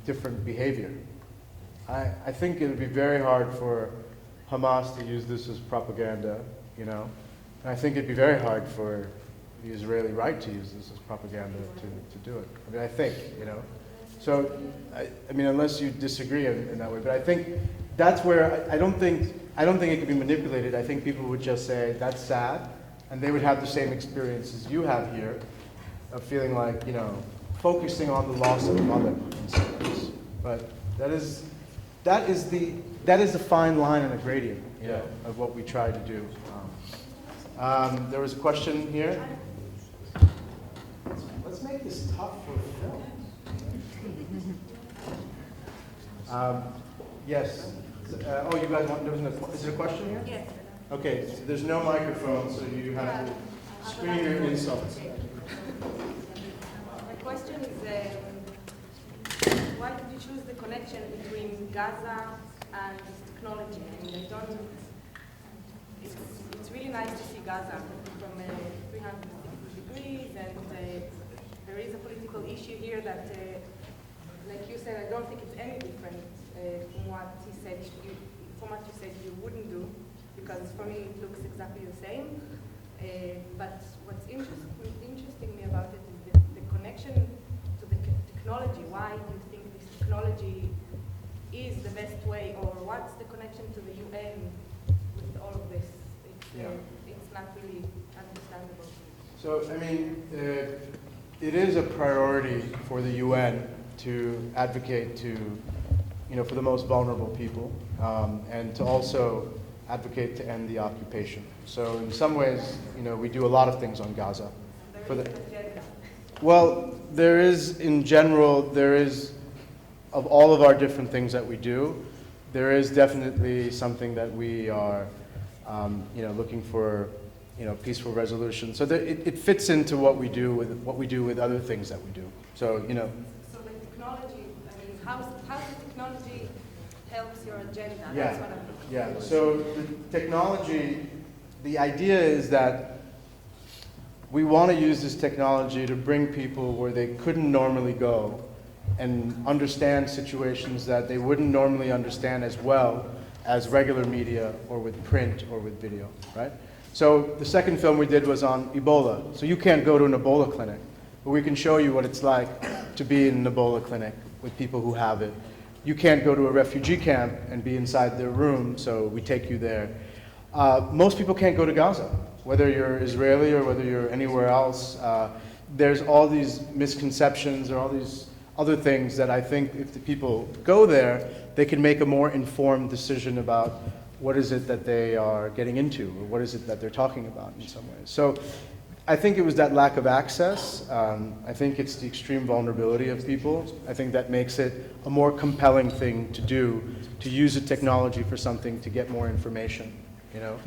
Speaker 1: different behavior? I think it would be very hard for Hamas to use this as propaganda, you know. And I think it'd be very hard for the Israeli right to use this as propaganda to do it. I mean, I think, you know. So, I mean, unless you disagree in that way, but I think that's where I don't think it can be manipulated. I think people would just say, that's sad, and they would have the same experience as you have here, of feeling like, you know, focusing on the loss of a mother in some ways. But that is the fine line and a gradient, you know, of what we try to do. There was a question here. Let's make this tough for film. Yes. Oh, you guys want? Is there a question here? Yes. Okay. So there's no microphone, so you have to screen your insults.
Speaker 21: My question is, why did you choose the connection between Gaza and technology? I mean, it's really nice to see Gaza from 360 degrees, and there is a political issue here that, like you said, I don't think it's any different from what he said. From what you said, you wouldn't do, because for me it looks exactly the same. But what's interesting me about it is the connection to the technology. Why do you think this technology is the best way, or what's the connection to the UN with all of this? It's not really understandable.
Speaker 1: So, I mean, it is a priority for the UN to advocate to, you know, for the most vulnerable people, and to also advocate to end the occupation. So in some ways, you know, we do a lot of things on Gaza. Well, there is, in general, of all of our different things that we do, there is definitely something that we are, you know, looking for, you know, peaceful resolution. So that it fits into what we do with other things that we do. So, you know.
Speaker 21: So the technology, I mean, how the technology helps your agenda?
Speaker 1: Yeah.
Speaker 21: That's what I'm looking for.
Speaker 1: Yeah. So the technology, the idea is that we want to use this technology to bring people where they couldn't normally go and understand situations that they wouldn't normally understand as well as regular media or with print or with video, right? So the second film we did was on Ebola. So you can't go to an Ebola clinic, but we can show you what it's like to be in an Ebola clinic with people who have it. You can't go to a refugee camp and be inside their room, so we take you there. Most people can't go to Gaza, whether you're Israeli or whether you're anywhere else. There's all these misconceptions or all these other things that I think if the people go there, they can make a more informed decision about what is it that they are getting into, or what is it that they're talking about in some ways. So I think it was that lack of access. I think it's the extreme vulnerability of people. I think that makes it a more compelling thing to do, to use a technology for something to get more information, you know?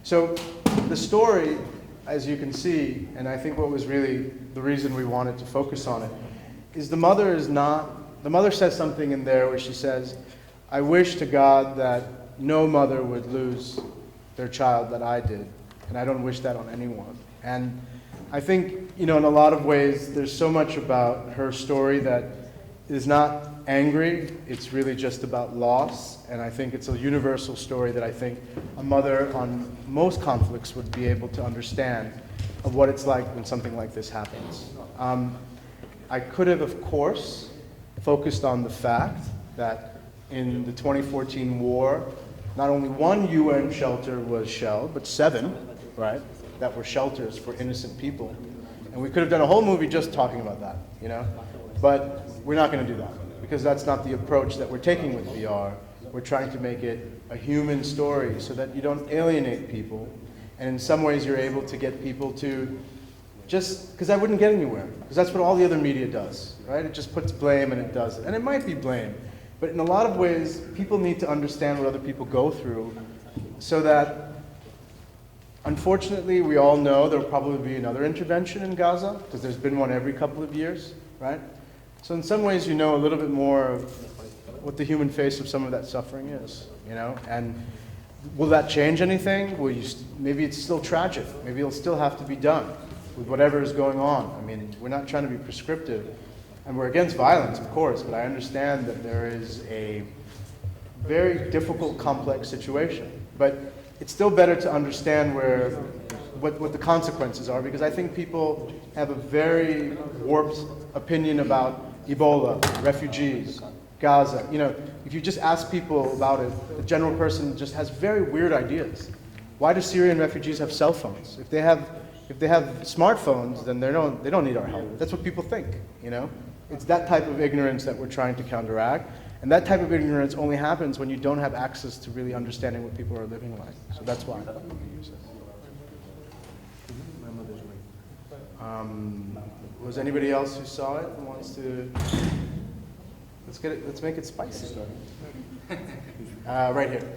Speaker 1: So the story, as you can see, and I think what was really the reason we wanted to focus on it, is the mother says something in there where she says, I wish to God that no mother would lose their child that I did, and I don't wish that on anyone. And I think, you know, in a lot of ways, there's so much about her story that is not angry, it's really just about loss, and I think it's a universal story that I think a mother on most conflicts would be able to understand of what it's like when something like this happens. I could have, of course, focused on the fact that in the 2014 war, not only one UN shelter was shelled, but 7, right, that were shelters for innocent people. And we could have done a whole movie just talking about that, you know? But we're not going to do that, because that's not the approach that we're taking with VR. We're trying to make it a human story so that you don't alienate people. And in some ways you're able to get people to just, because I wouldn't get anywhere, because that's what all the other media does, right? It just puts blame and it does it. And it might be blame, but in a lot of ways, people need to understand what other people go through so that, unfortunately, we all know there will probably be another intervention in Gaza, because there's been one every couple of years, right? So in some ways, you know a little bit more of what the human face of some of that suffering is, you know? And will that change anything? Maybe it's still tragic. Maybe it'll still have to be done with whatever is going on. I mean, we're not trying to be prescriptive, and we're against violence, of course, but I understand that there is a very difficult, complex situation. But it's still better to understand what the consequences are, because I think people have a very warped opinion about Ebola, refugees, Gaza. You know, if you just ask people about it, the general person just has very weird ideas. Why do Syrian refugees have cell phones? If they have smartphones, then they don't need our help. That's what people think, you know? It's that type of ignorance that we're trying to counteract. And that type of ignorance only happens when you don't have access to really understanding what people are living like. So that's why. Was anybody else who saw it and wants to? Let's make it spicy. Right here.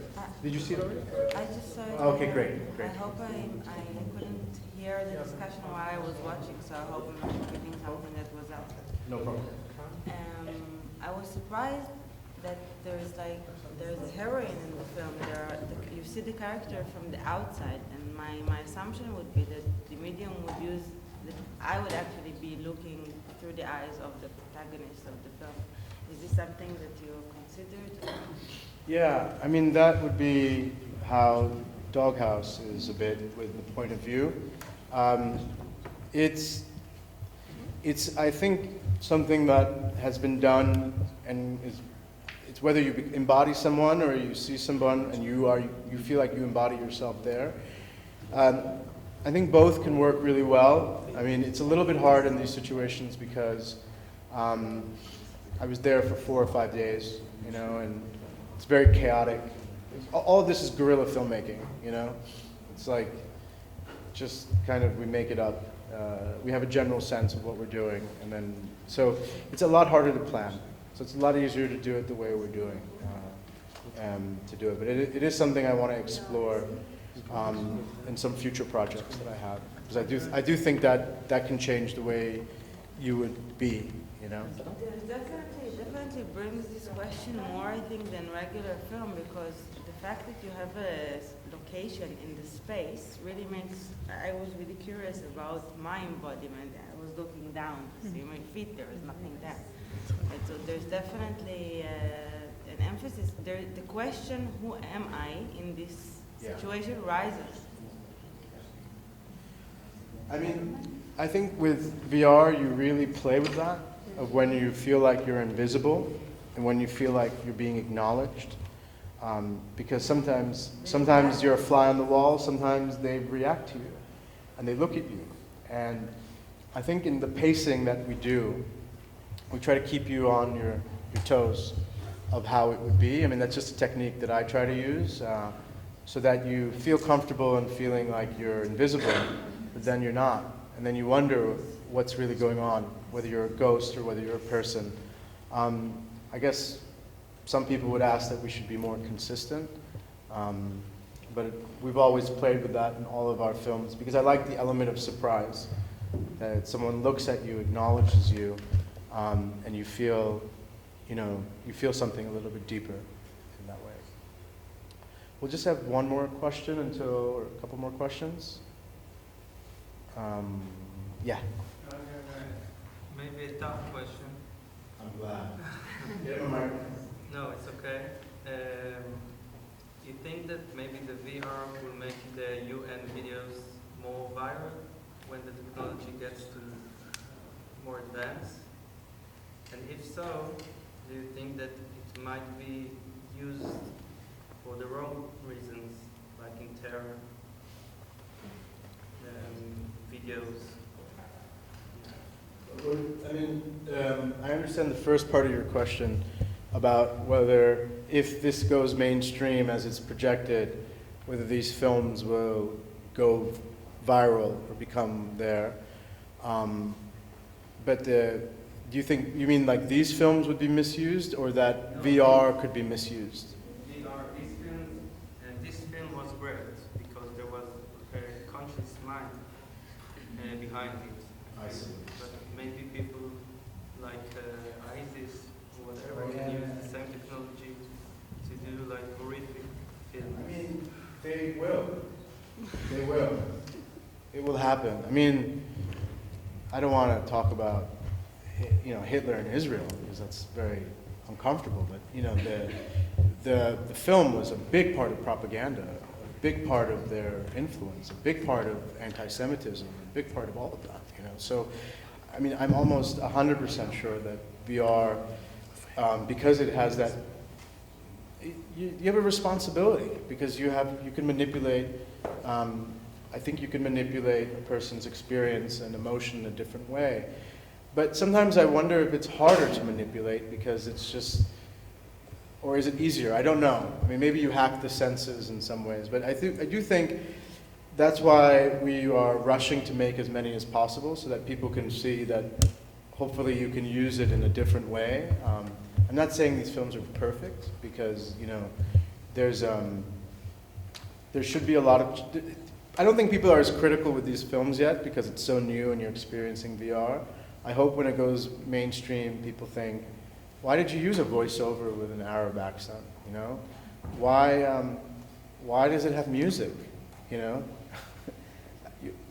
Speaker 1: Did you see it already?
Speaker 2: I just saw it.
Speaker 1: Okay, great.
Speaker 2: I hope I couldn't hear the discussion while I was watching, so I hope I'm not repeating something that was out.
Speaker 1: No problem.
Speaker 2: I was surprised that there's a heroine in the film. You see the character from the outside, and my assumption would be that the medium would use that I would actually be looking through the eyes of the protagonist of the film. Is this something that you considered?
Speaker 1: Yeah, I mean, that would be how Doghouse is a bit with the point of view. It's I think, something that has been done, and it's whether you embody someone or you see someone and you feel like you embody yourself there. I think both can work really well. I mean, it's a little bit hard in these situations because I was there for 4 or 5 days, you know, and it's very chaotic. All of this is guerrilla filmmaking, you know. It's like just kind of we make it up. We have a general sense of what we're doing, and then so it's a lot harder to plan. So it's a lot easier to do it the way we're doing to do it. But it is something I want to explore in some future projects that I have, because I do think that can change the way you would be, you know.
Speaker 2: Definitely brings this question more, I think, than regular film, because the fact that you have a location in the space really makes. I was really curious about my embodiment. I was looking down to see my feet. There was nothing there. And so there's definitely an emphasis. The question, who am I in this situation, rises.
Speaker 1: I mean, I think with VR, you really play with that, of when you feel like you're invisible and when you feel like you're being acknowledged. Because sometimes you're a fly on the wall, sometimes they react to you and they look at you. And I think in the pacing that we do, we try to keep you on your toes of how it would be. I mean, that's just a technique that I try to use so that you feel comfortable and feeling like you're invisible, but then you're not. And then you wonder what's really going on, whether you're a ghost or whether you're a person. I guess some people would ask that we should be more consistent, but we've always played with that in all of our films because I like the element of surprise, that someone looks at you, acknowledges you, and you feel, you feel something a little bit deeper in that way. We'll just have one more question or a couple more questions. Yeah.
Speaker 3: Maybe a tough question.
Speaker 1: I'm glad. Get him a microphone.
Speaker 3: No, it's okay. You think that maybe the VR will make the UN videos more viral when the technology gets to more advanced? And if so, do you think that it might be used for the wrong reasons, like in terror videos?
Speaker 1: I mean, I understand the first part of your question about whether, if this goes mainstream as it's projected, whether these films will go viral or become there. But do you mean like these films would be misused, or that
Speaker 3: No.
Speaker 1: VR could be misused?
Speaker 3: This film was great because there was a conscious mind behind it.
Speaker 1: I see.
Speaker 3: But maybe people like ISIS or whatever can use the same technology to do like horrific films.
Speaker 1: I mean, they will. They will. It will happen. I mean, I don't want to talk about, Hitler and Israel because that's very uncomfortable. But the film was a big part of propaganda, a big part of their influence, a big part of anti-Semitism, a big part of all of that. So, I mean, I'm almost 100% sure that VR, because it has that, you have a responsibility because you can manipulate. I think you can manipulate a person's experience and emotion in a different way. But sometimes I wonder if it's harder to manipulate because it's just, or is it easier? I don't know. I mean, maybe you hack the senses in some ways, but I do think that's why we are rushing to make as many as possible so that people can see that hopefully you can use it in a different way. I'm not saying these films are perfect because, there should be a lot of, I don't think people are as critical with these films yet because it's so new and you're experiencing VR. I hope when it goes mainstream, people think, why did you use a voiceover with an Arab accent? Why does it have music?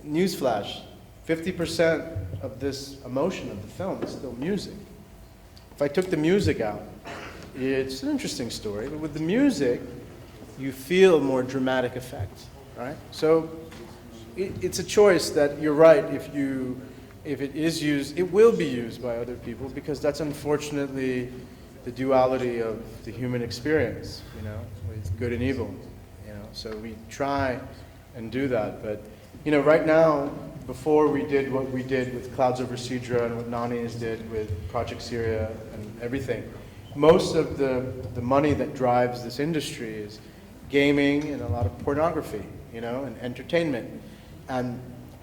Speaker 1: Newsflash, 50% of this emotion of the film is still music. If I took the music out, it's an interesting story, but with the music, you feel more dramatic effect, right? So it's a choice that you're right. If it is used, it will be used by other people because that's unfortunately the duality of the human experience, with good and evil. So we try and do that, but right now, before we did what we did with Clouds Over Sidra and what Nani's did with Project Syria and everything, most of the money that drives this industry is gaming and a lot of pornography, and entertainment. And,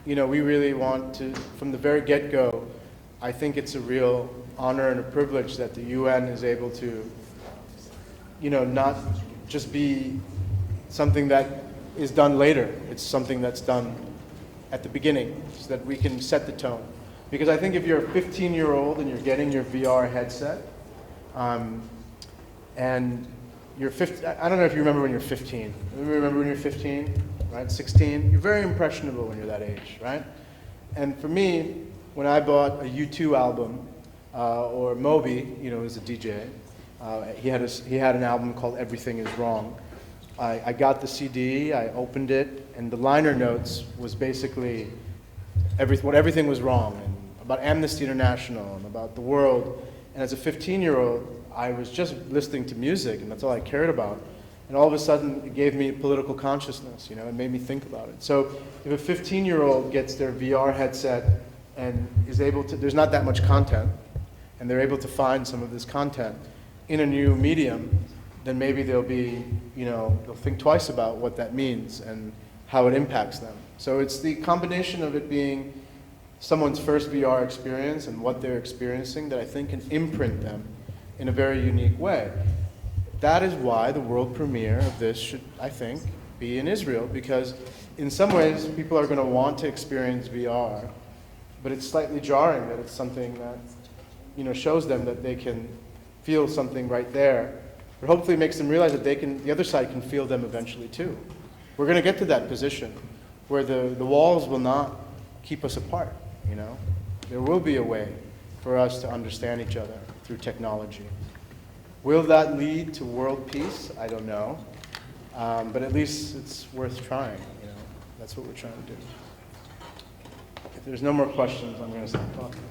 Speaker 1: we really want to, from the very get-go, I think it's a real honor and a privilege that the UN is able to, not just be something that is done later. It's something that's done at the beginning so that we can set the tone. Because I think if you're a 15-year-old and you're getting your VR headset, and you're 15, I don't know if you remember when you're 15. Remember when you're 15, right? 16? You're very impressionable when you're that age, right? And for me, when I bought a U2 album, or Moby, was a DJ, he had an album called Everything Is Wrong. I got the CD, I opened it, and the liner notes was basically what everything was wrong, and about Amnesty International and about the world. And as a 15-year-old, I was just listening to music, and that's all I cared about. And all of a sudden, it gave me political consciousness, it made me think about it. So if a 15-year-old gets their VR headset and is able to, there's not that much content, and they're able to find some of this content in a new medium, then maybe they'll think twice about what that means and how it impacts them. So it's the combination of it being someone's first VR experience and what they're experiencing that I think can imprint them in a very unique way. That is why the world premiere of this should, I think, be in Israel, because in some ways people are going to want to experience VR, but it's slightly jarring that it's something that shows them that they can feel something right there, but hopefully makes them realize that the other side can feel them eventually too. We're going to get to that position where the walls will not keep us apart. There will be a way for us to understand each other through technology. Will that lead to world peace? I don't know. But at least it's worth trying. That's what we're trying to do. If there's no more questions, I'm going to stop talking.